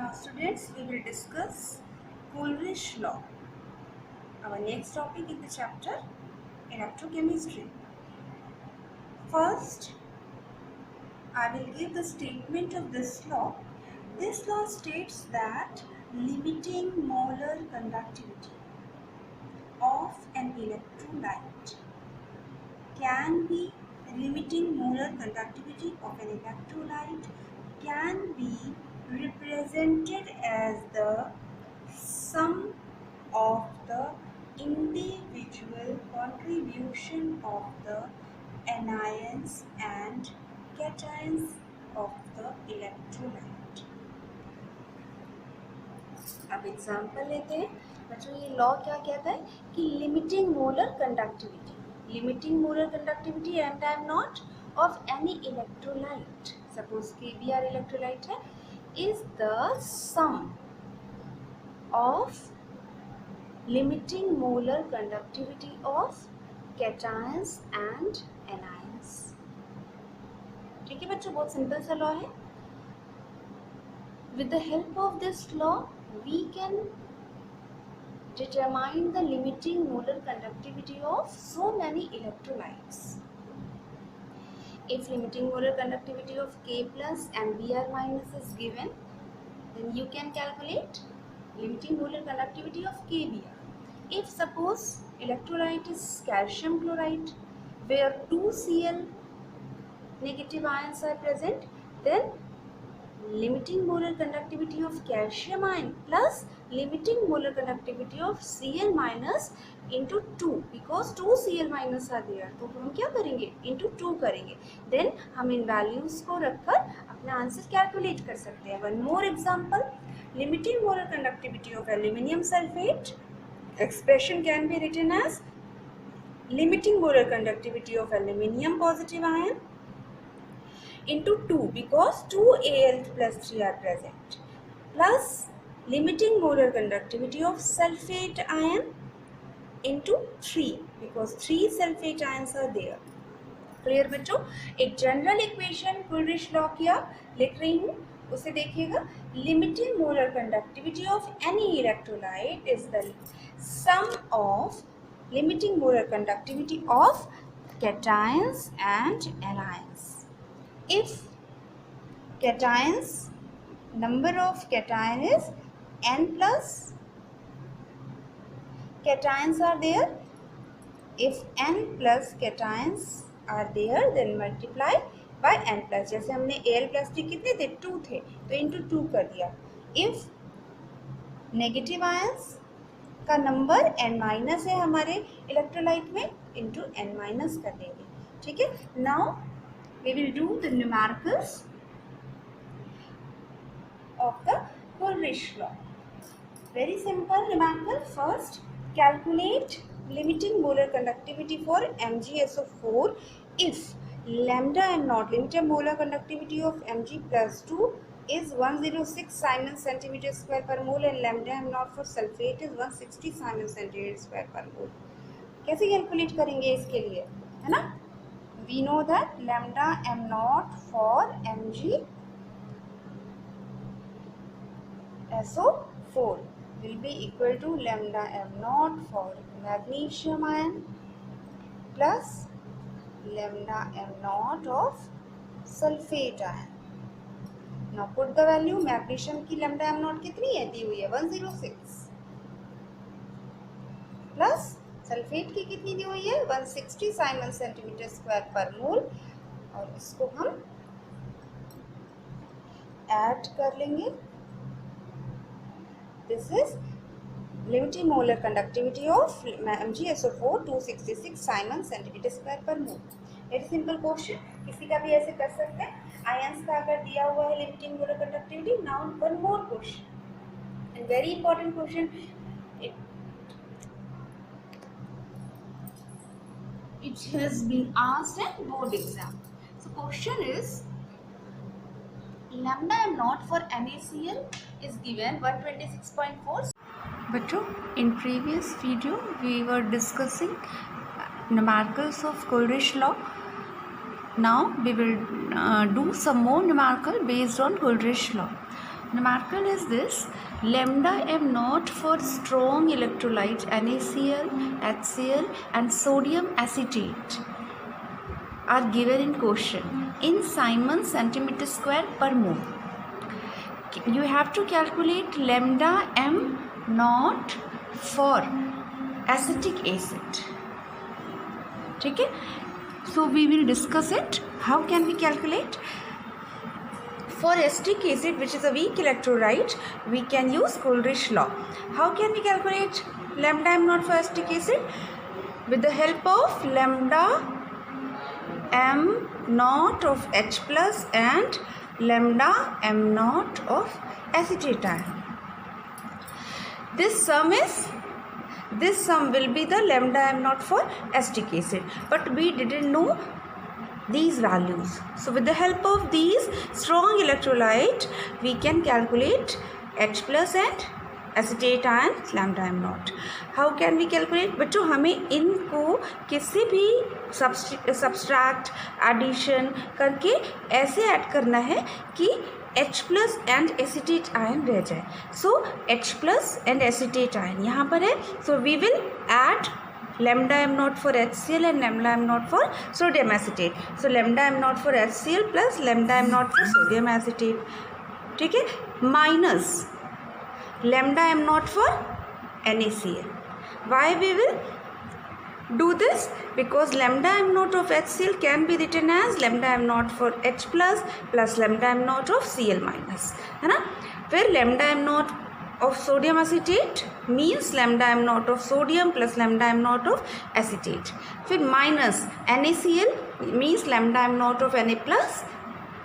Now students, we will discuss Coleridge law. Our next topic in the chapter, electrochemistry. First, I will give the statement of this law. This law states that limiting molar conductivity of an electrolyte can be represented as the sum of the individual contribution of the anions and cations of the electrolyte. अब example लेते हैं बच्चों। ये law क्या कहता है कि limiting molar conductivity and I am not of any electrolyte, suppose KBr electrolyte है, is the sum of limiting molar conductivity of cations and anions। ठीक है बच्चों, बहुत सिंपल सा लॉ है। With the help of this law we can determine the limiting molar conductivity of so many electrolytes. If limiting molar conductivity of K plus and Br minus is given, then you can calculate limiting molar conductivity of KBr. If suppose electrolyte is calcium chloride where 2 Cl negative ions are present, then limiting molar conductivity of calcium ion plus limiting molar conductivity of Cl minus into 2, because 2 Cl minus are there, तो हम क्या करेंगे into 2 करेंगे, then हम इन values को रखकर अपना answer calculate कर सकते हैं। One more example, limiting molar conductivity of aluminium sulfate, expression can be written as limiting molar conductivity of aluminium positive ion into 2, because 2 Al plus 3 are present, plus limiting molar conductivity of sulfate ion into 3, because 3 sulfate ions are there। Clear बच्चों? एक general equation कुलरिच law की आप लिख रही हूँ, उसे देखिएगा। Limiting molar conductivity of any electrolyte is the sum of limiting molar conductivity of cations and anions। If cations, number of cation is n plus cations are there, if n plus cations are there then multiply by n plus, जैसे हमने Al plus t कितने थे 2 थे तो into 2 कर दिया। if negative ions का number n minus है हमारे इलेक्ट्रोलाइट में, into n माइनस कर देंगे। ठीक है, now we will do the numericals of the Coleridge law। Very simple numerical। First, calculate limiting molar conductivity for MgSO4 if lambda m naught, limited molar conductivity of Mg plus 2 is 106 Simon centimeter square per mole and lambda m naught for sulfate is 160 Simon centimeter square per mole। कैसे calculate करेंगे इसके लिए, है ना? We know that lambda m naught for MgSO4 will be equal to lambda m naught for magnesium ion plus lambda m naught of sulfate ion। Now put the value, magnesium की lambda m naught कितनी है, दी हुई है 106, plus sulphate की कितनी दी हुई है 160 Simon centimetre square पर मोल, और इसको हम ऐड कर लेंगे। This is limiting molar conductivity of MgSO4 266 Simon centimetre square पर मोल। वेरी सिंपल क्वेश्चन, किसी का भी ऐसे कर सकते हैं। आयंस का अगर दिया हुआ है limiting molar conductivity, now one more question and very important question, it has been asked in board exam। So question is lambda m naught for NaCl is given 126.4। बच्चों, in previous video we were discussing numericals of Coleridge law। Now we will do some more numerical based on Coleridge law। Numerical is this: lambda m naught for strong electrolyte NaCl, HCl and sodium acetate are given in question in Simon centimeter square per mole. You have to calculate lambda m naught for acetic acid. ठीक है? So we will discuss it. How can we calculate? For acetic acid, which is a weak electrolyte, we can use Coolidge law. How can we calculate lambda m naught for acetic acid? With the help of lambda m naught of H plus and lambda m naught of acetate ion. This sum will be the lambda m naught for acetic acid, but we didn't know these values. So with the help of these strong electrolyte, we can calculate H plus and acetate ion lambda m naught. How can we calculate? बच्चों हमें इनको किसी भी subtract addition करके ऐसे add करना है कि H plus and acetate ion रह जाए. So H plus and acetate ion यहाँ पर है. So we will add lambda m naught for HCl and lambda m naught for sodium acetate. So lambda m naught for HCl plus lambda m naught for sodium acetate. ठीक है? Minus lambda m naught for NaCl. Why we will do this? Because lambda m naught of HCl can be written as lambda m naught for H plus lambda m naught of Cl minus, है ना? फिर lambda m naught of sodium acetate means lambda m naught of sodium plus lambda m naught of acetate. फिर minus NaCl means lambda m naught of Na plus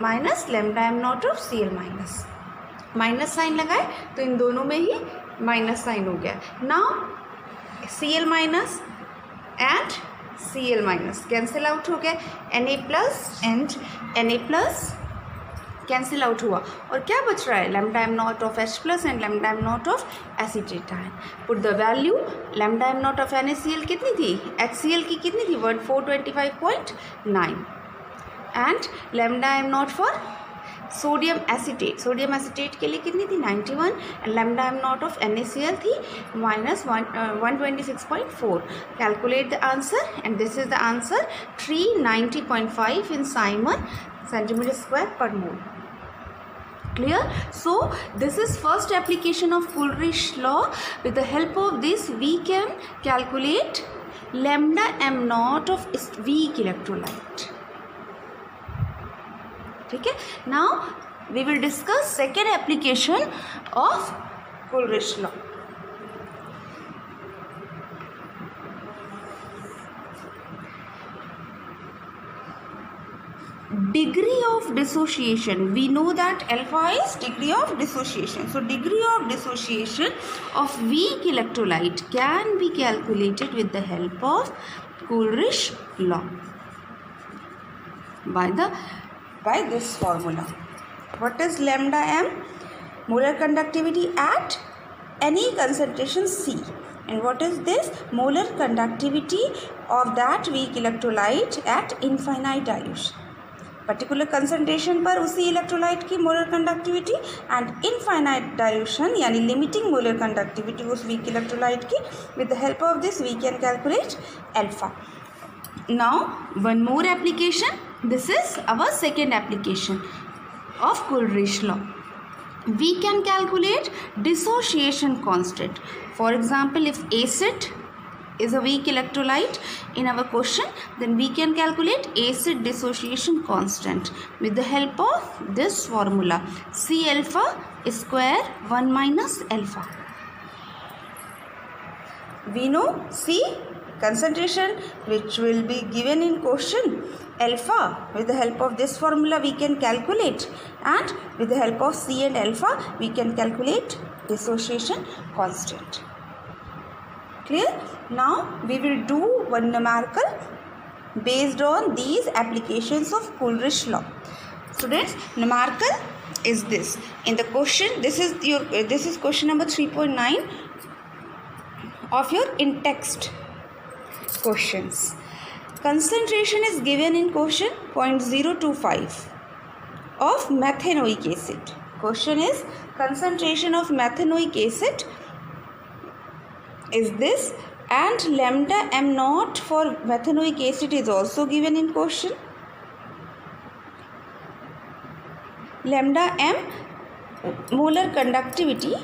minus lambda m naught of Cl minus. Minus sign लगाए तो इन दोनों में ही minus sign हो गया. Now Cl minus and Cl minus cancel out हो गया. Na plus and Na plus cancel out हुआ और क्या बच रहा है? Lambda M not of H plus and lambda M not of acetate ion. Put the value. Lambda M not of NaCl कितनी थी? HCl की कितनी थी? 425.9 and lambda M naught for sodium acetate के लिए कितनी थी? 91 and lambda M not of NaCl थी -126.4. Calculate the answer and this is the answer 390.5 in Simon centimeter square per mole. Clear? So this is first application of Coolidge law. With the help of this we can calculate lambda m naught of weak electrolyte. ठीक है? Now we will discuss second application of Coolidge law. Degree of dissociation. We know that alpha is degree of dissociation. So degree of dissociation of weak electrolyte can be calculated with the help of Coolidge law by this formula. What is lambda m? Molar conductivity at any concentration C. And what is this? Molar conductivity of that weak electrolyte at infinite dilution. Particular concentration पर उसी electrolyte की molar conductivity and infinite dilution यानी limiting molar conductivity उस weak electrolyte की. With the help of this we can calculate alpha. Now one more application. This is our second application of Coolidge law. We can calculate dissociation constant. For example, if acid is a weak electrolyte in our question, then we can calculate acid dissociation constant with the help of this formula: C alpha square 1 minus alpha. We know C concentration which will be given in question. Alpha, with the help of this formula we can calculate, and with the help of C and alpha we can calculate dissociation constant. Clear? Now we will do one numerical based on these applications of Coolidge law. Students, numerical is this. In the question, this is question number 3.9 of your in-text questions. Concentration is given in question 0.025 of methanoic acid. Question is concentration of methanoic acid is this, and lambda m naught for methanoic acid is also given in question. Lambda m molar conductivity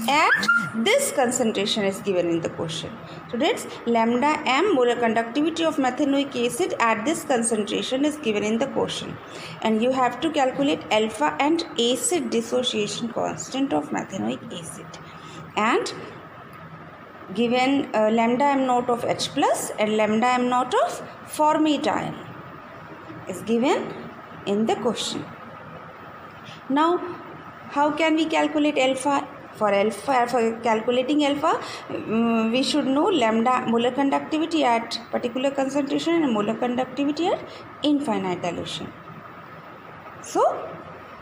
at this concentration is given in the question. So that's lambda m molar conductivity of methanoic acid at this concentration is given in the question, and you have to calculate alpha and acid dissociation constant of methanoic acid, and given lambda m naught of H plus and lambda m naught of formidiol is given in the question. Now how can we calculate alpha? For calculating alpha, we should know lambda molar conductivity at particular concentration and molar conductivity at infinite dilution. So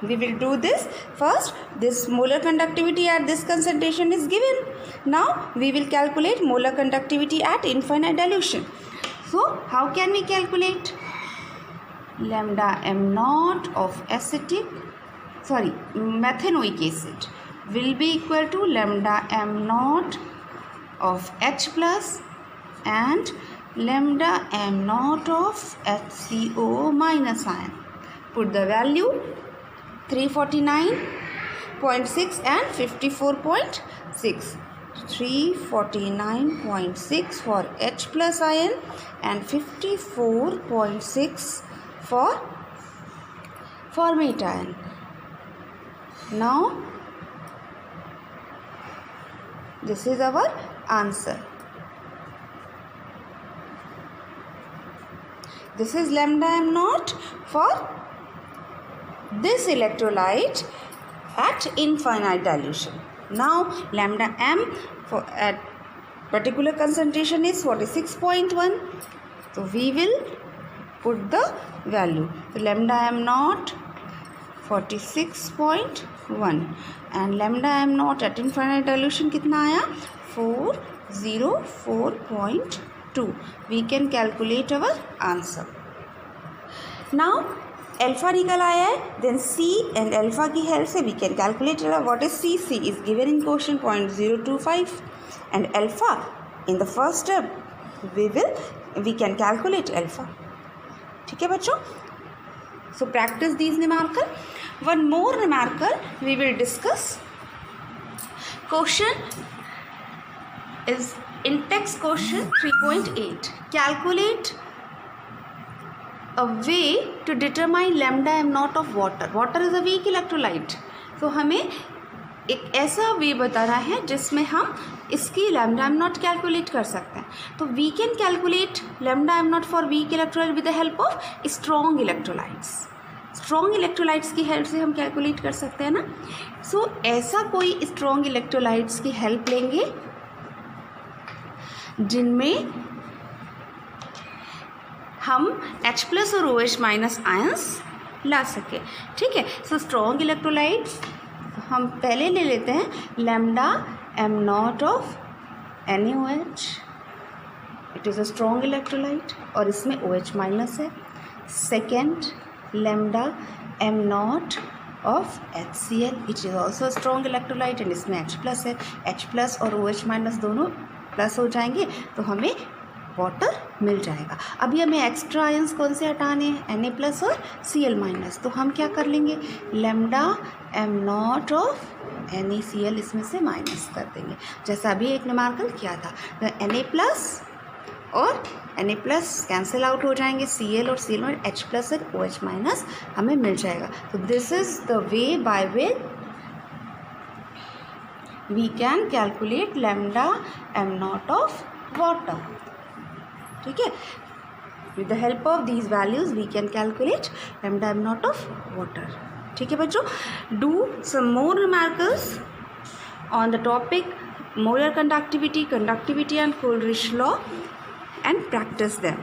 we will do this. First, this molar conductivity at this concentration is given. Now we will calculate molar conductivity at infinite dilution. So how can we calculate? Lambda m naught of methanoic acid will be equal to lambda m naught of H plus and lambda m naught of HCO minus ion. Put the value 349.6 and 54.6. 349.6 for H plus ion and 54.6 for formidiol. Now this is our answer. This is lambda m naught for this electrolyte at infinite dilution. Now lambda m for at particular concentration is 46.1. So we will put the value. So lambda m naught 46.1 and lambda m naught at infinite dilution कितना आया? 404.2. We can calculate our answer. Now alpha निकल आया है, then C and alpha की help से we can calculate what is C. C is given in question 0.025 and alpha in the first step we can calculate alpha. ठीक है बच्चों? So practice these numerical. One more numerical we will discuss. Question is in text question 3.8. Calculate a way to determine lambda m naught of water. Water is a weak electrolyte. So हमें एक ऐसा वे बताना है जिसमें हम इसकी lambda M not calculate कर सकते हैं. तो we can calculate lambda M naught for weak electrolyte with the help of strong electrolytes. Strong electrolytes की हेल्प से हम कैलकुलेट कर सकते हैं ना. सो ऐसा कोई स्ट्रॉन्ग इलेक्ट्रोलाइट्स की हेल्प लेंगे जिनमें हम H प्लस और OH माइनस आयंस ला सके. ठीक है. सो स्ट्रॉन्ग इलेक्ट्रोलाइट्स हम पहले ले लेते हैं lambda M not of NaOH. It is a strong electrolyte और इसमें OH माइनस है. Second lambda M not of HCl. It is also strong electrolyte and इसमें H प्लस है. H प्लस और OH माइनस दोनों प्लस हो जाएंगे तो हमें वाटर मिल जाएगा. अभी हमें एक्स्ट्रा आयंस कौन से हटाने हैं? Na प्लस और Cl माइनस. तो हम क्या कर लेंगे? Lambda M not of NaCl इसमें से माइनस कर देंगे जैसा अभी एक न्यूमेरिकल किया था. Na प्लस और Na प्लस कैंसिल आउट हो जाएंगे. Cl और Cl में H प्लस और OH माइनस हमें मिल जाएगा. तो this is the way by which we can calculate lambda m naught of water. ठीक है. with the help of these values we can calculate lambda m naught of water. ठीक है बच्चों. do some more numericals on the topic molar conductivity and Coleridge law and practice them.